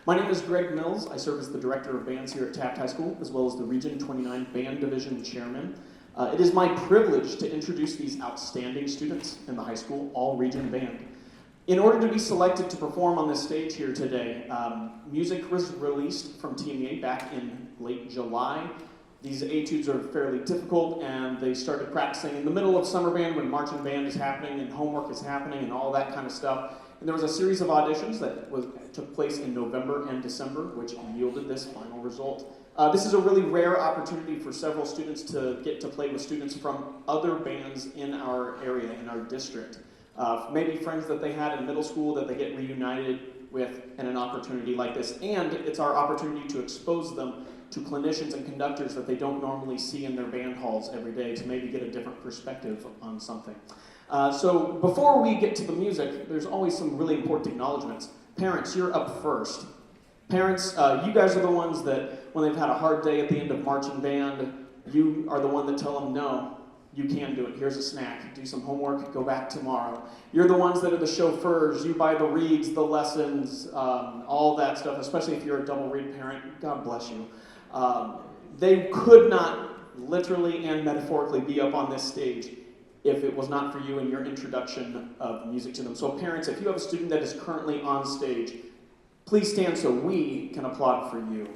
My name is Greg Mills. I serve as the Director of Bands here at Taft High School, as well as the Region 29 Band Division Chairman. It is my privilege to introduce these outstanding students in the high school all-region band. In order to be selected to perform on this stage here today, music was released from TMEA back in late July. These etudes are fairly difficult, and they started practicing in the middle of summer band when marching band is happening and homework is happening and all that kind of stuff. And there was a series of auditions that took place in November and December, which yielded this final result. This is a really rare opportunity for several students to get to play with students from other bands in our area, in our district. Maybe friends that they had in middle school that they get reunited with in an opportunity like this. And it's our opportunity to expose them to clinicians and conductors that they don't normally see in their band halls every day to maybe get a different perspective on something. So before we get to the music, there's always some really important acknowledgments. Parents, you're up first. Parents, you guys are the ones that when they've had a hard day at the end of marching band, you are the one that tell them, no, you can do it. Here's a snack. Do some homework. Go back tomorrow. You're the ones that are the chauffeurs. You buy the reads, the lessons, all that stuff, especially if you're a double read parent. God bless you. They could not literally and metaphorically be up on this stage if it was not for you and your introduction of music to them. So parents, if you have a student that is currently on stage, please stand so we can applaud for you.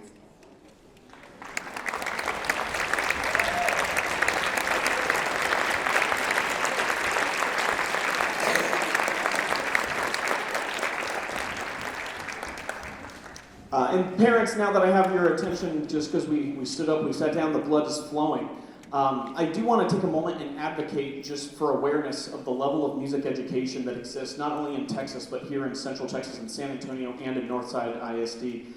And parents, now that I have your attention, just because we stood up, we sat down, the blood is flowing. I do want to take a moment and advocate just for awareness of the level of music education that exists, not only in Texas, but here in Central Texas, in San Antonio, and in Northside ISD.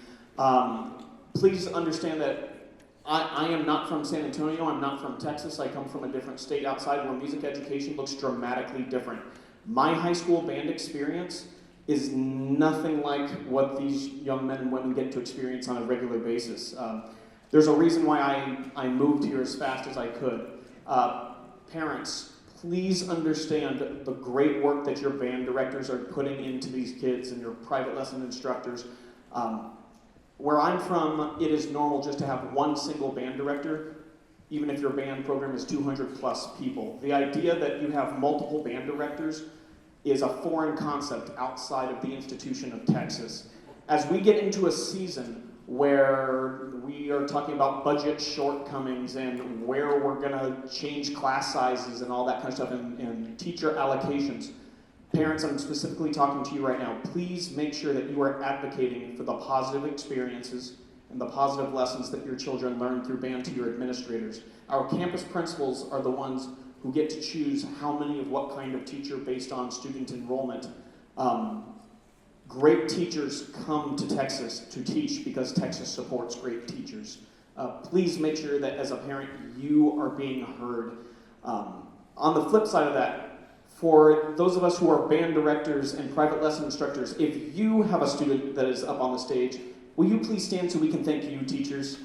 Please understand that I am not from San Antonio, I'm not from Texas, I come from a different state outside where music education looks dramatically different. My high school band experience is nothing like what these young men and women get to experience on a regular basis. There's a reason why I moved here as fast as I could. Parents, please understand the great work that your band directors are putting into these kids and your private lesson instructors. Where I'm from, it is normal just to have one single band director, even if your band program is 200 plus people. The idea that you have multiple band directors is a foreign concept outside of the institution of Texas. As we get into a season where we are talking about budget shortcomings and where we're going to change class sizes and all that kind of stuff and teacher allocations, parents, I'm specifically talking to you right now, please make sure that you are advocating for the positive experiences and the positive lessons that your children learn through band to your administrators. Our campus principals are the ones who get to choose how many of what kind of teacher based on student enrollment. Great teachers come to Texas to teach because Texas supports great teachers. Please make sure that as a parent, you are being heard. On the flip side of that, for those of us who are band directors and private lesson instructors, if you have a student that is up on the stage, will you please stand so we can thank you, teachers?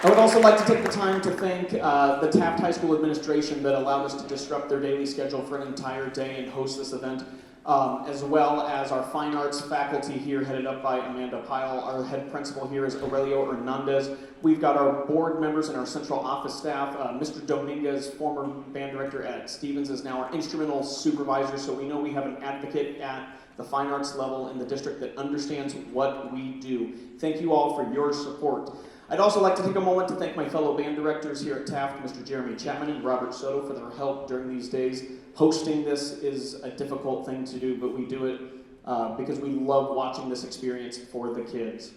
I would also like to take the time to thank the Taft High School administration that allowed us to disrupt their daily schedule for an entire day and host this event, as well as our fine arts faculty here headed up by Amanda Pyle. Our head principal here is Aurelio Hernandez. We've got our board members and our central office staff. Mr. Dominguez, former band director at Stevens, is now our instrumental supervisor, so we know we have an advocate at the fine arts level in the district that understands what we do. Thank you all for your support. I'd also like to take a moment to thank my fellow band directors here at Taft, Mr. Jeremy Chapman and Robert Soto, for their help during these days. Hosting this is a difficult thing to do, but we do it because we love watching this experience for the kids.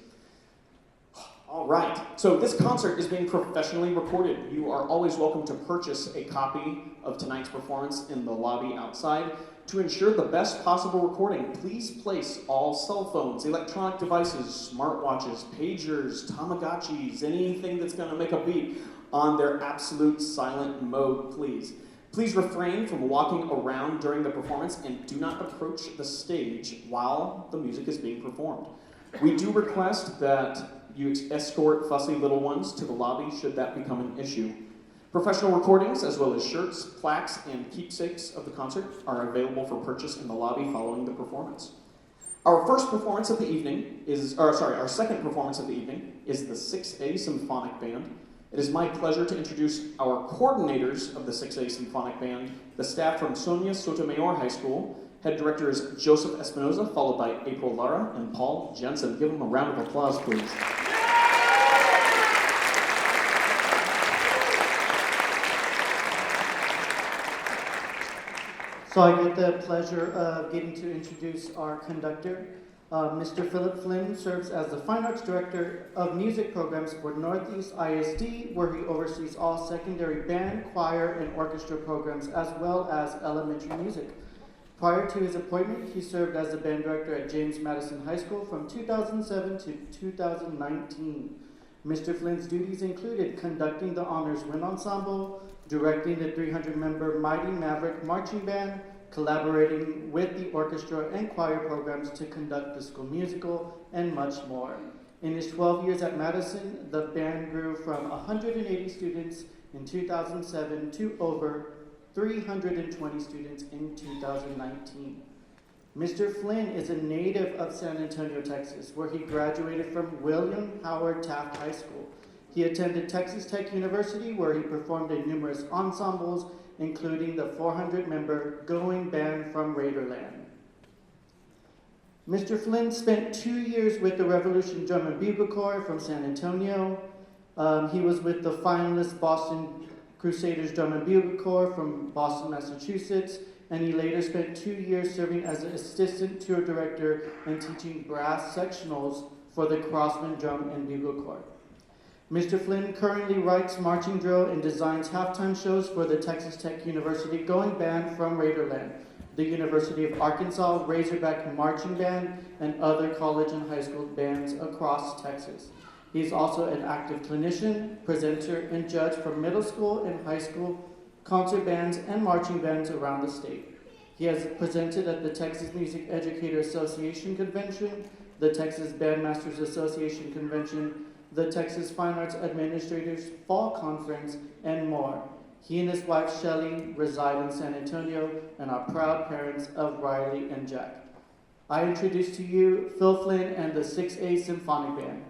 All right, so this concert is being professionally recorded. You are always welcome to purchase a copy of tonight's performance in the lobby outside. To ensure the best possible recording, please place all cell phones, electronic devices, smartwatches, pagers, Tamagotchis, anything that's going to make a beep on their absolute silent mode, please. Please refrain from walking around during the performance and do not approach the stage while the music is being performed. We do request that you escort fussy little ones to the lobby should that become an issue. Professional recordings, as well as shirts, plaques, and keepsakes of the concert are available for purchase in the lobby following the performance. Our second performance of the evening is the 6A Symphonic Band. It is my pleasure to introduce our coordinators of the 6A Symphonic Band, the staff from Sonia Sotomayor High School. Head director is Joseph Espinoza, followed by April Lara and Paul Jensen. Give them a round of applause, please. So I get the pleasure of getting to introduce our conductor. Mr. Philip Flynn serves as the Fine Arts Director of Music Programs for Northeast ISD, where he oversees all secondary band, choir, and orchestra programs, as well as elementary music. Prior to his appointment, he served as the band director at James Madison High School from 2007 to 2019. Mr. Flynn's duties included conducting the Honors Wind Ensemble, directing the 300-member Mighty Maverick Marching Band, collaborating with the orchestra and choir programs to conduct the school musical, and much more. In his 12 years at Madison, the band grew from 180 students in 2007 to over 320 students in 2019. Mr. Flynn is a native of San Antonio, Texas, where he graduated from William Howard Taft High School. He attended Texas Tech University, where he performed in numerous ensembles, including the 400-member Going Band from Raiderland. Mr. Flynn spent 2 years with the Revolution Drum and Bugle Corps from San Antonio. He was with the finalist Boston Crusaders Drum and Bugle Corps from Boston, Massachusetts, and he later spent 2 years serving as an assistant tour director and teaching brass sectionals for the Crossman Drum and Bugle Corps. Mr. Flynn currently writes marching drill and designs halftime shows for the Texas Tech University Going Band from Raiderland, the University of Arkansas Razorback Marching Band, and other college and high school bands across Texas. He's also an active clinician, presenter, and judge for middle school and high school concert bands and marching bands around the state. He has presented at the Texas Music Educator Association Convention, the Texas Bandmasters Association Convention, the Texas Fine Arts Administrators Fall Conference, and more. He and his wife Shelley reside in San Antonio and are proud parents of Riley and Jack. I introduce to you Phil Flynn and the 6A Symphonic Band.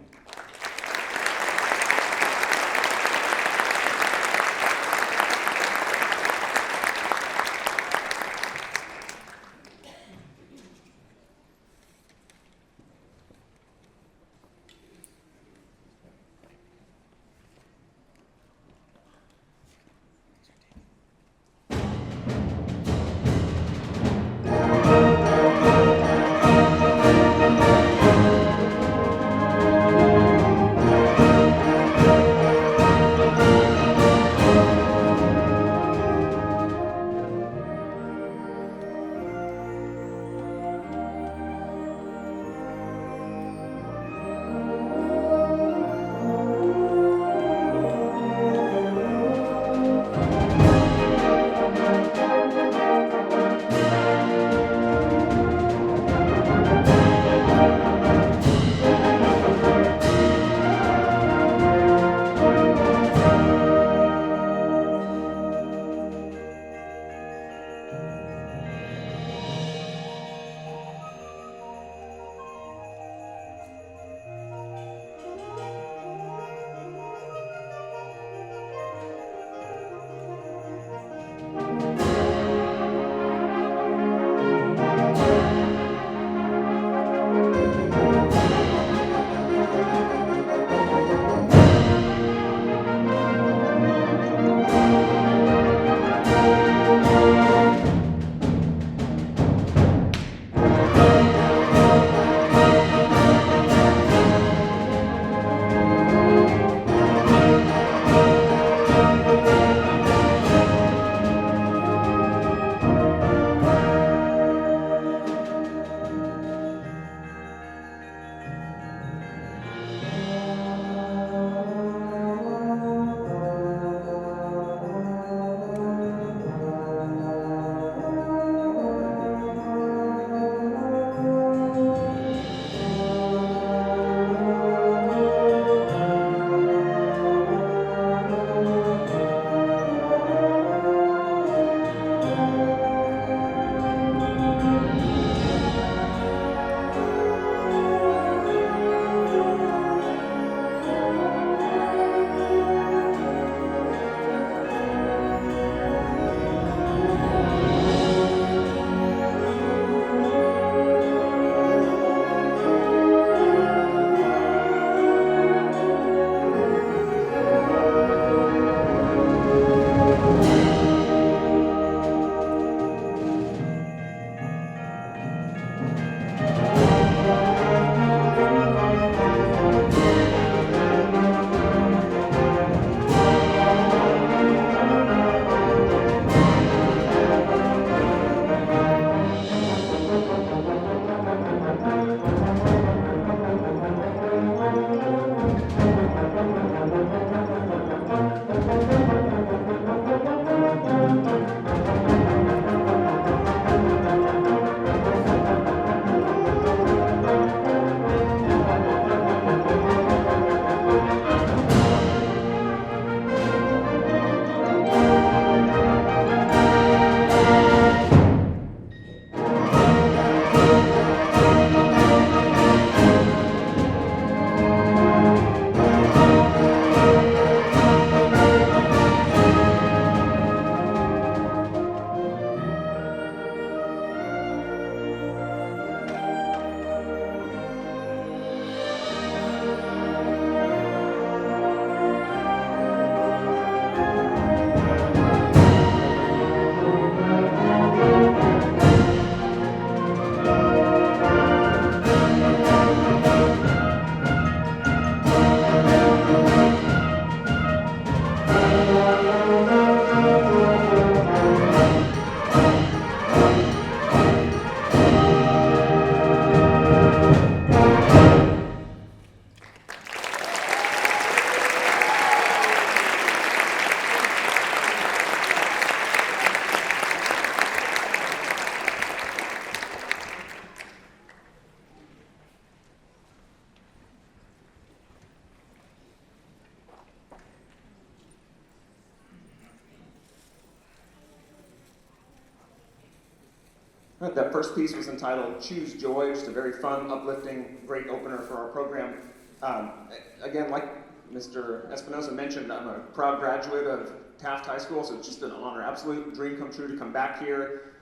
That first piece was entitled Choose Joy, just a very fun, uplifting, great opener for our program. Again, like Mr. Espinosa mentioned, I'm a proud graduate of Taft High School, so it's just an honor, absolute dream come true to come back here,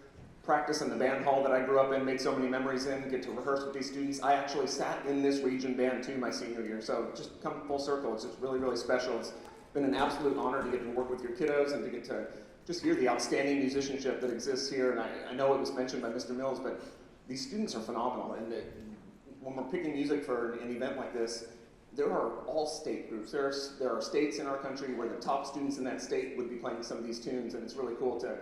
practice in the band hall that I grew up in, made so many memories in, get to rehearse with these students. I actually sat in this region band too my senior year, so just come full circle. It's just really, really special. It's been an absolute honor to get to work with your kiddos and to get to just hear the outstanding musicianship that exists here. And I know it was mentioned by Mr. Mills, but these students are phenomenal. And when we're picking music for an event like this, there are all state groups. There are states in our country where the top students in that state would be playing some of these tunes, and it's really cool to,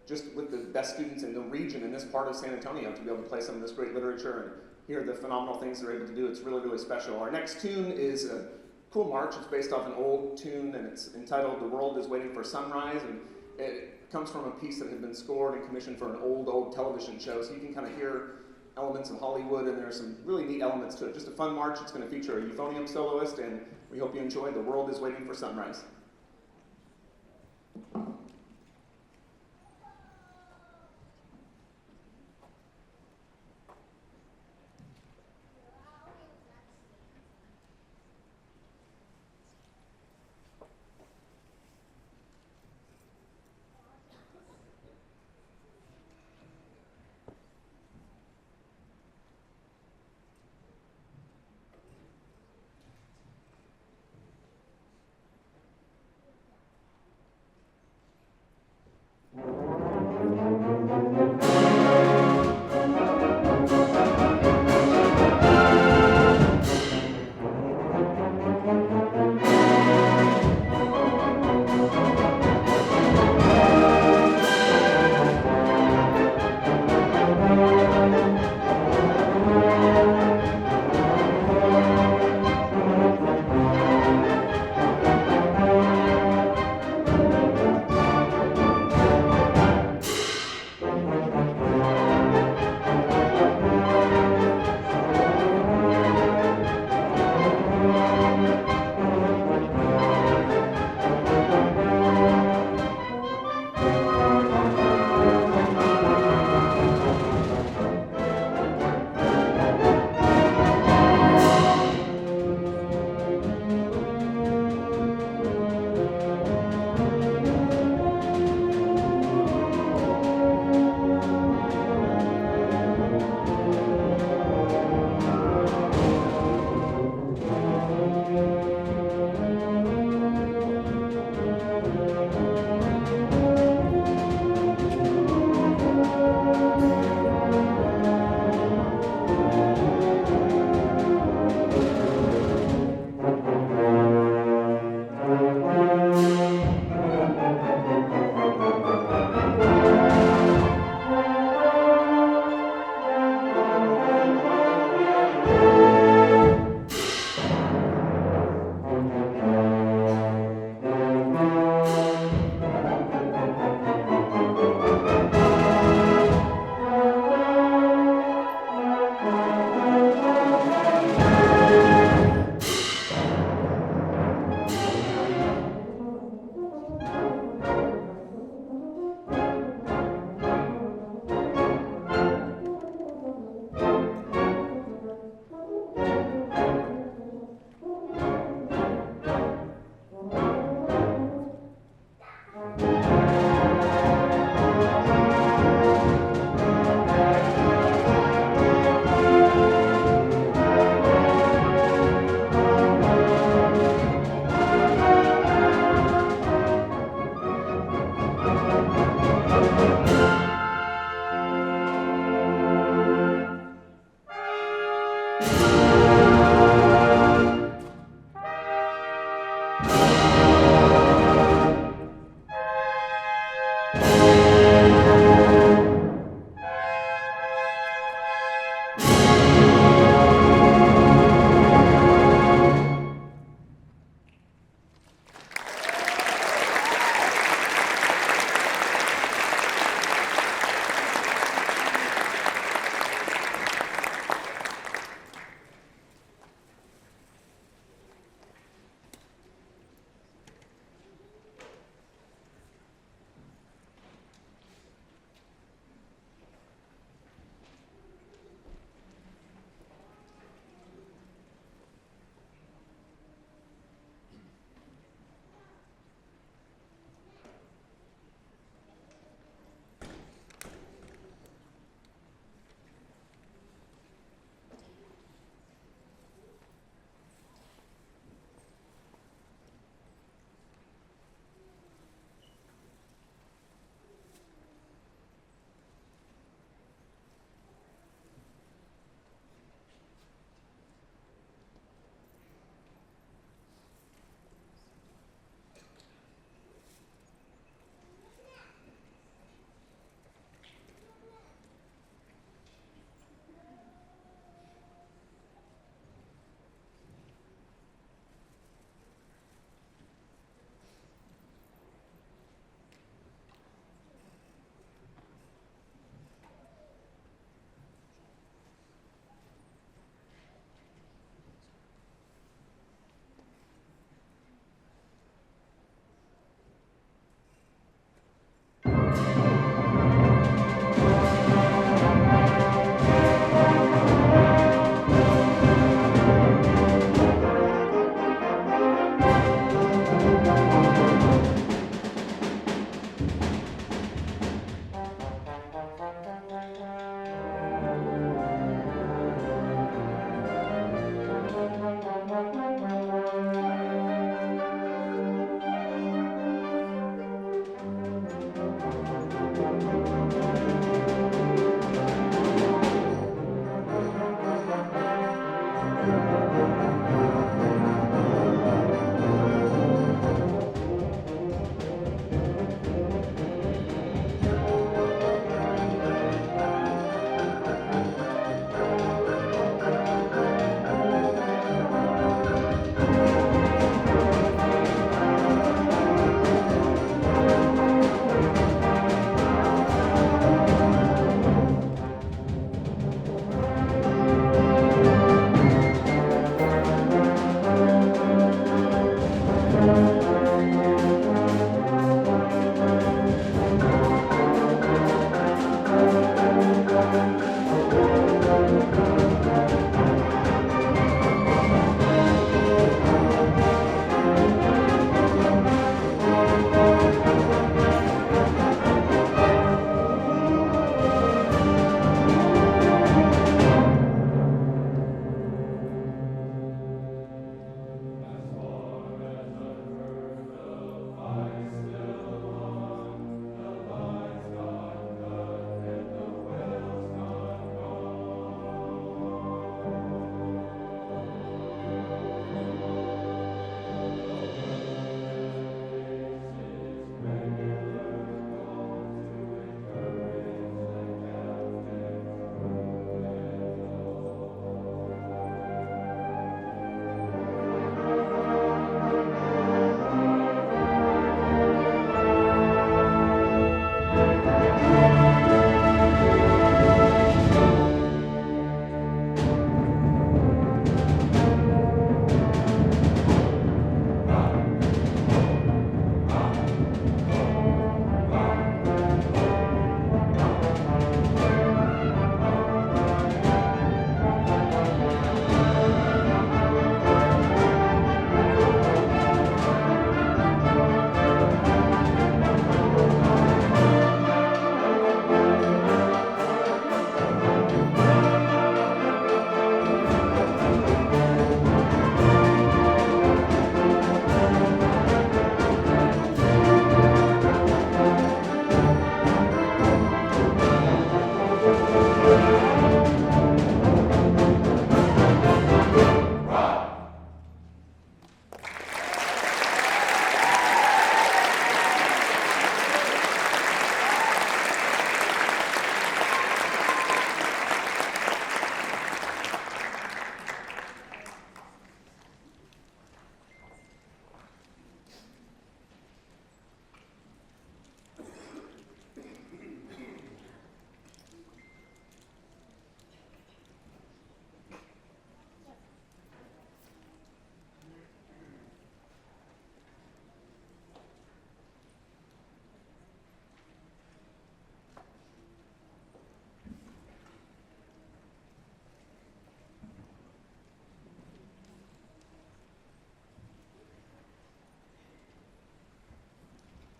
just with the best students in the region, in this part of San Antonio, to be able to play some of this great literature and hear the phenomenal things they're able to do. It's really, really special. Our next tune is a cool march. It's based off an old tune, and it's entitled The World is Waiting for Sunrise, and it comes from a piece that had been scored and commissioned for an old television show, so you can kind of hear elements of Hollywood, and there's some really neat elements to it. Just a fun march. It's going to feature a euphonium soloist, and we hope you enjoy The World is Waiting for Sunrise.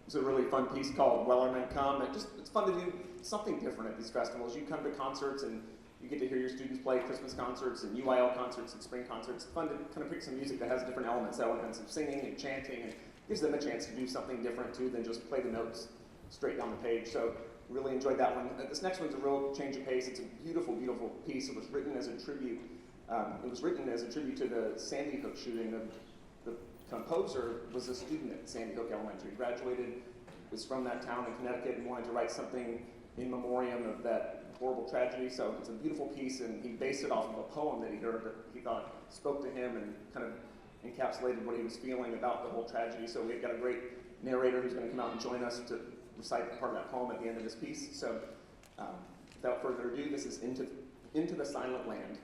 It's a really fun piece called Wellerman Come. It's fun to do something different at these festivals. You come to concerts and you get to hear your students play Christmas concerts and UIL concerts and spring concerts. It's fun to kind of pick some music that has different elements of singing and chanting, and gives them a chance to do something different too than just play the notes straight down the page. So really enjoyed that one. This next one's a real change of pace. It's a beautiful, beautiful piece. It was written as a tribute. To the Sandy Hook shooting. The composer was a student at Sandy Hook Elementary. Graduated, was from that town in Connecticut, and wanted to write something in memoriam of that horrible tragedy. So it's a beautiful piece, and he based it off of a poem that he heard that he thought spoke to him and kind of encapsulated what he was feeling about the whole tragedy. So we've got a great narrator who's going to come out and join us to recite part of that poem at the end of this piece. So without further ado, this is Into the Silent Land.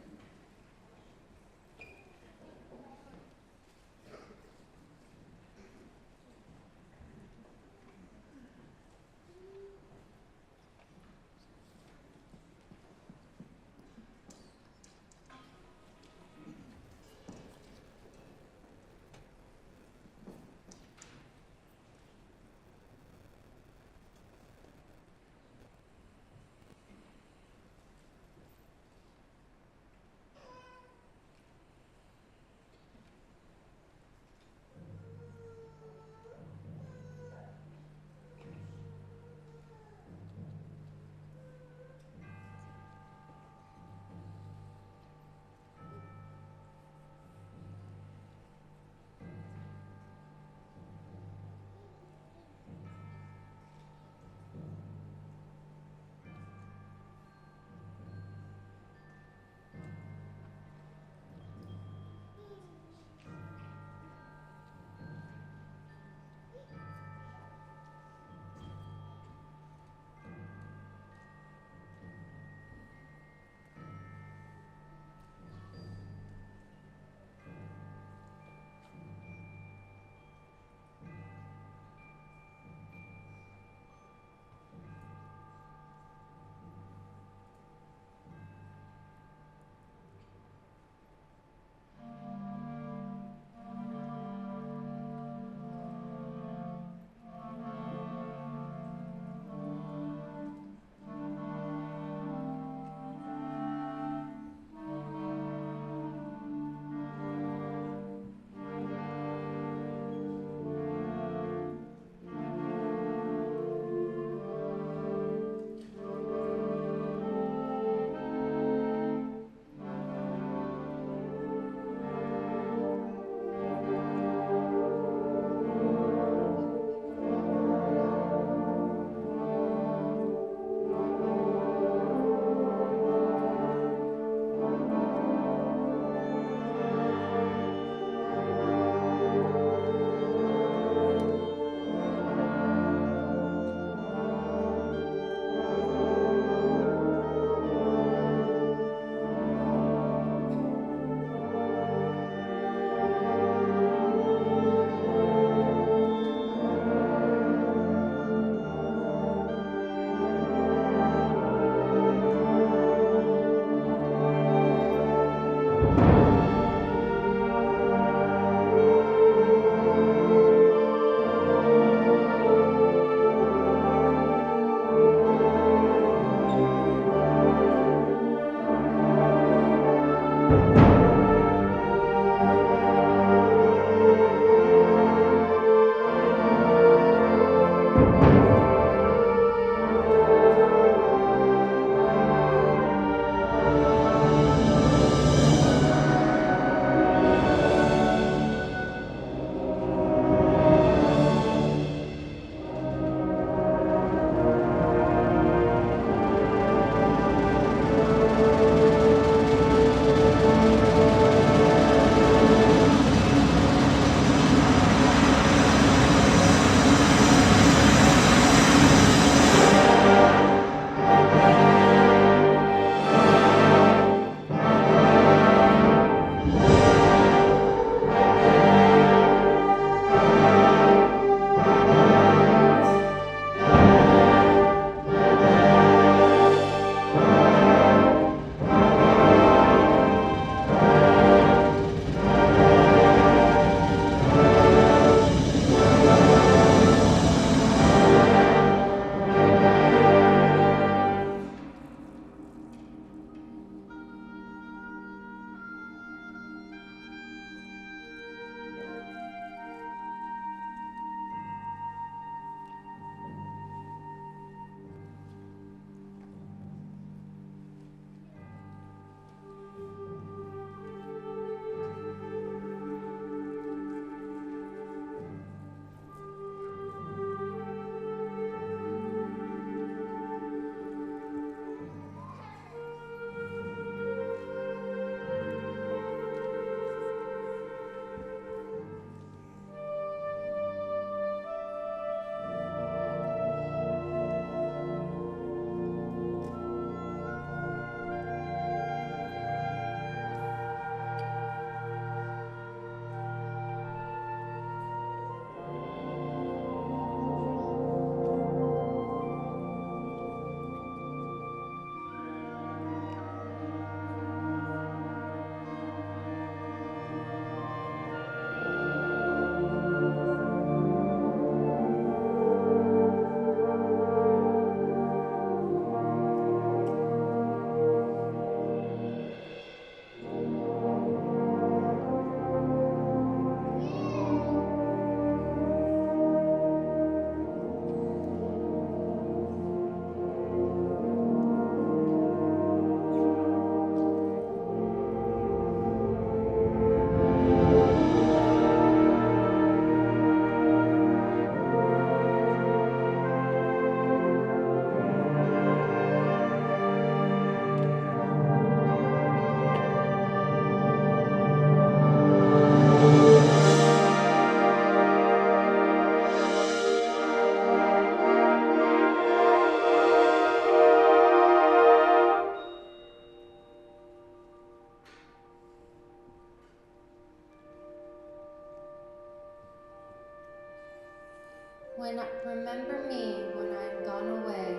Remember me when I am gone away,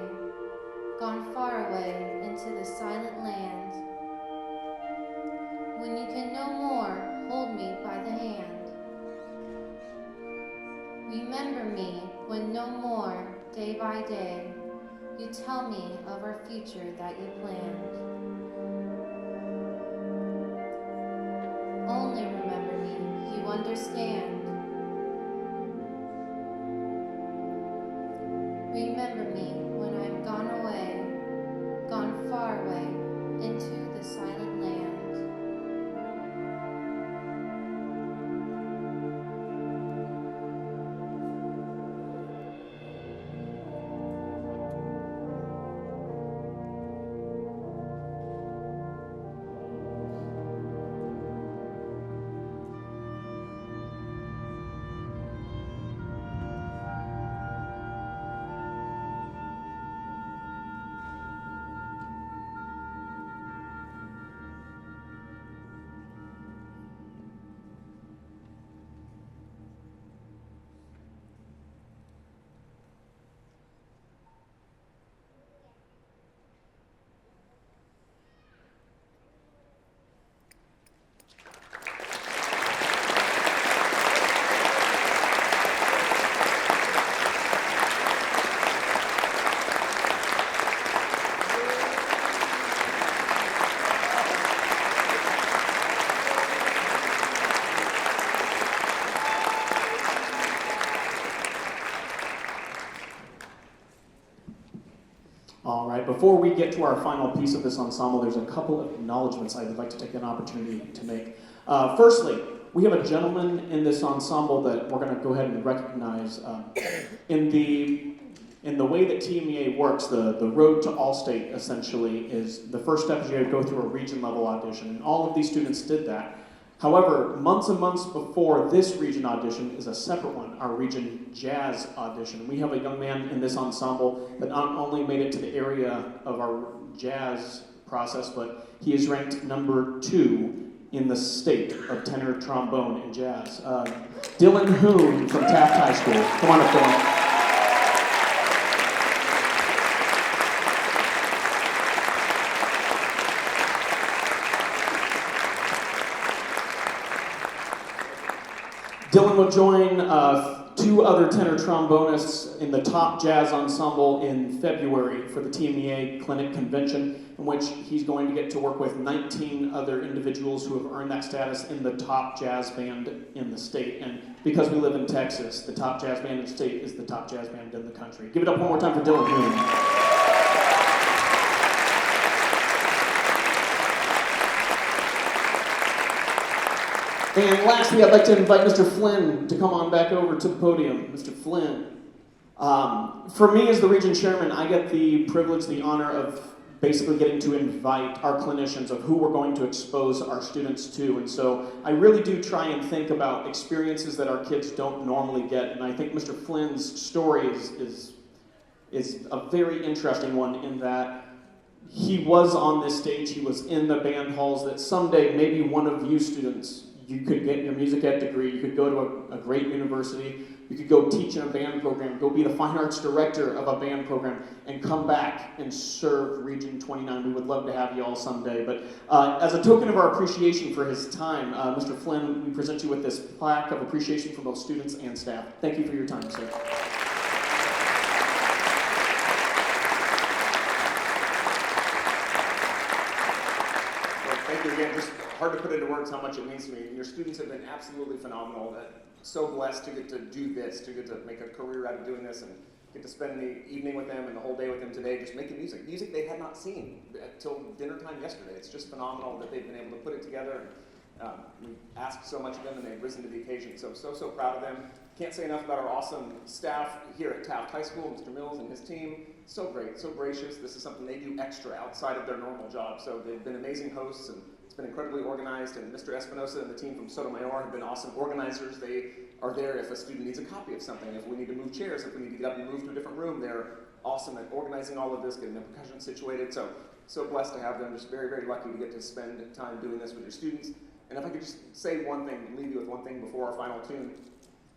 gone far away into the silent land. When you can no more hold me by the hand. Remember me when no more, day by day, you tell me of our future that you planned. Only remember me, you understand. Remember me when I am gone away, gone far away into the silent land. All right, before we get to our final piece of this ensemble, there's a couple of acknowledgments I'd like to take an opportunity to make. Firstly, we have a gentleman in this ensemble that we're going to go ahead and recognize. In the way that TMEA works, the road to Allstate essentially is the first step is you go through a region level audition, and all of these students did that. However, months and months before this region audition is a separate one, our region jazz audition. We have a young man in this ensemble that not only made it to the area of our jazz process, but he is ranked number 2 in the state of tenor trombone and jazz. Dylan Hoon from Taft High School. Come on up, Dylan. Dylan will join 2 other tenor trombonists in the top jazz ensemble in February for the TMEA Clinic Convention, in which he's going to get to work with 19 other individuals who have earned that status in the top jazz band in the state. And because we live in Texas, the top jazz band in the state is the top jazz band in the country. Give it up one more time for Dylan Hoon. And lastly, I'd like to invite Mr. Flynn to come on back over to the podium. Mr. Flynn. For me as the region chairman, I get the privilege, the honor of basically getting to invite our clinicians of who we're going to expose our students to. And so I really do try and think about experiences that our kids don't normally get. And I think Mr. Flynn's story is a very interesting one in that he was on this stage, he was in the band halls, that someday maybe one of you students, you could get your music ed degree, you could go to a great university, you could go teach in a band program, go be the fine arts director of a band program, and come back and serve Region 29. We would love to have you all someday. But as a token of our appreciation for his time, Mr. Flynn, we present you with this plaque of appreciation for both students and staff. Thank you for your time, sir. Thank you again. Just hard to put into words how much it means to me. Your students have been absolutely phenomenal. So blessed to get to do this, to get to make a career out of doing this, and get to spend the evening with them and the whole day with them today just making music. Music they had not seen until dinner time yesterday. It's just phenomenal that they've been able to put it together. We asked so much of them, and they've risen to the occasion. So proud of them. Can't say enough about our awesome staff here at Taft High School, Mr. Mills and his team. So great, so gracious. This is something they do extra outside of their normal job. So they've been amazing hosts, and it's been incredibly organized. And Mr. Espinosa and the team from Sotomayor have been awesome organizers. They are there if a student needs a copy of something, if we need to move chairs, if we need to get up and move to a different room. They're awesome at organizing all of this, getting the percussion situated. So blessed to have them. Just very, very lucky to get to spend time doing this with your students. And if I could just say one thing, leave you with one thing before our final tune.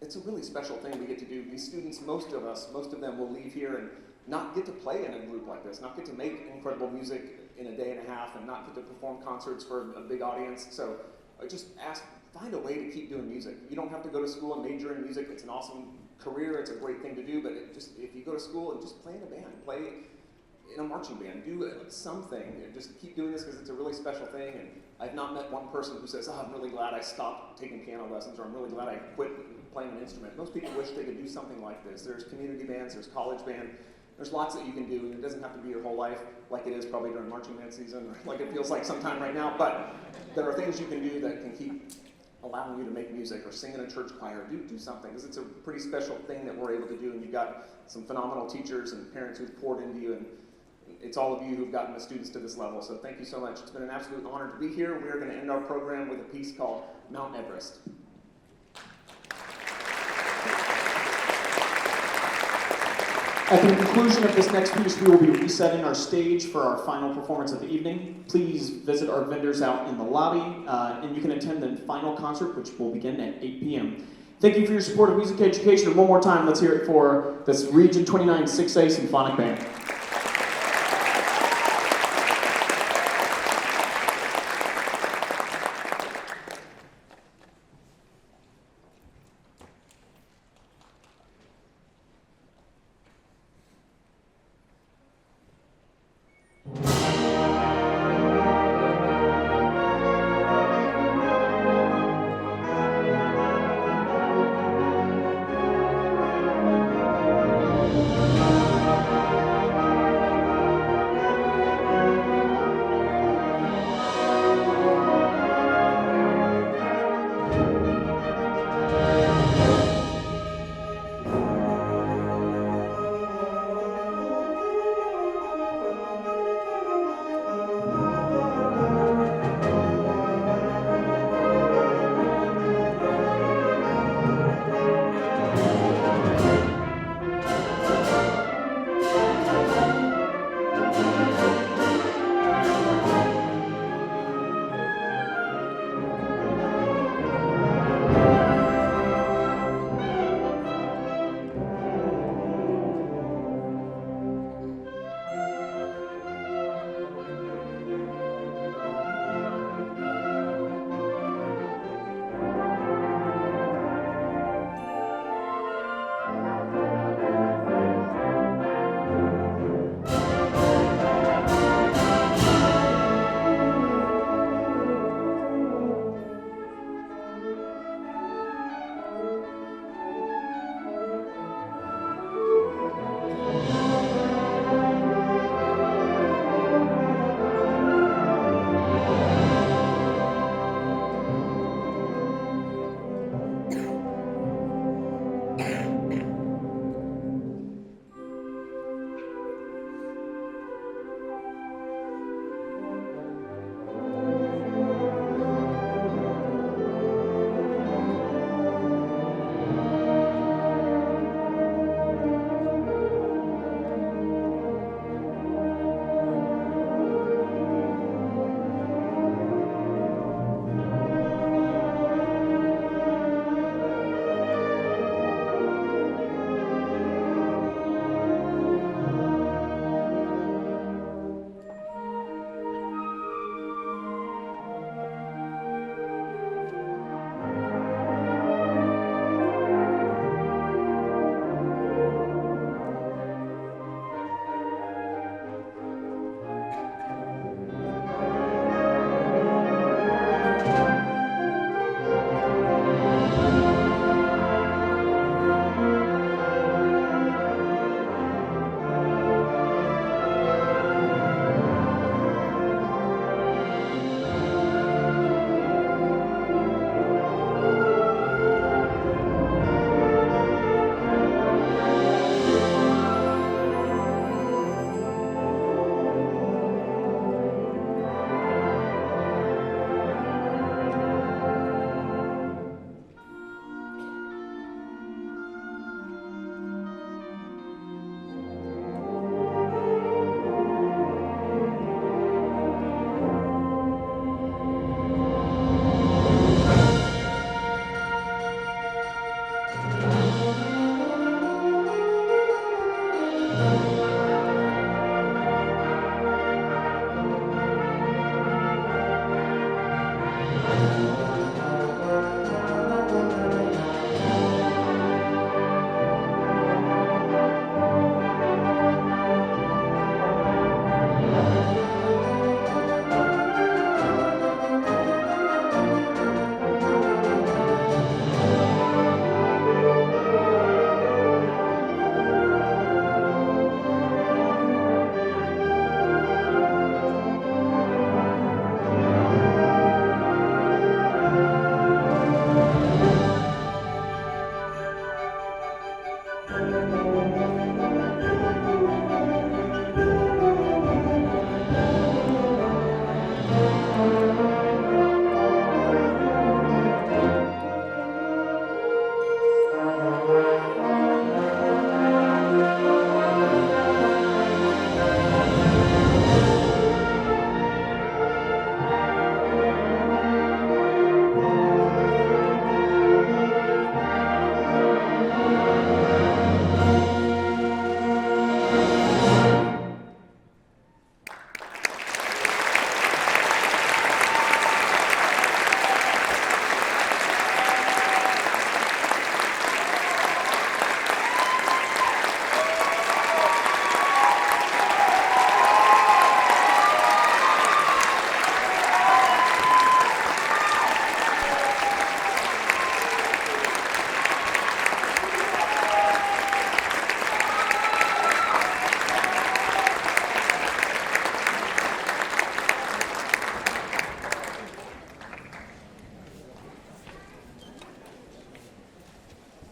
it's a really special thing we get to do. These students, most of them will leave here and not get to play in a group like this, not get to make incredible music in a day and a half, and not get to perform concerts for a big audience. So I just find a way to keep doing music. You don't have to go to school and major in music. It's an awesome career. It's a great thing to do, but if you go to school and just play in a band, play in a marching band, do something. Just keep doing this because it's a really special thing. And I've not met one person who says, "Oh, I'm really glad I stopped taking piano lessons," or "I'm really glad I quit playing an instrument." Most people wish they could do something like this. There's community bands, there's college band. There's lots that you can do, and it doesn't have to be your whole life like it is probably during marching band season, or like it feels like sometime right now, but there are things you can do that can keep allowing you to make music or sing in a church choir. Do something, because it's a pretty special thing that we're able to do, and you've got some phenomenal teachers and parents who've poured into you, and it's all of you who've gotten the students to this level, so thank you so much. It's been an absolute honor to be here. We're going to end our program with a piece called Mount Everest. At the conclusion of this next piece, we will be resetting our stage for our final performance of the evening. Please visit our vendors out in the lobby, and you can attend the final concert, which will begin at 8 p.m. Thank you for your support of music education, and one more time, let's hear it for this Region 29 6A Symphonic Band.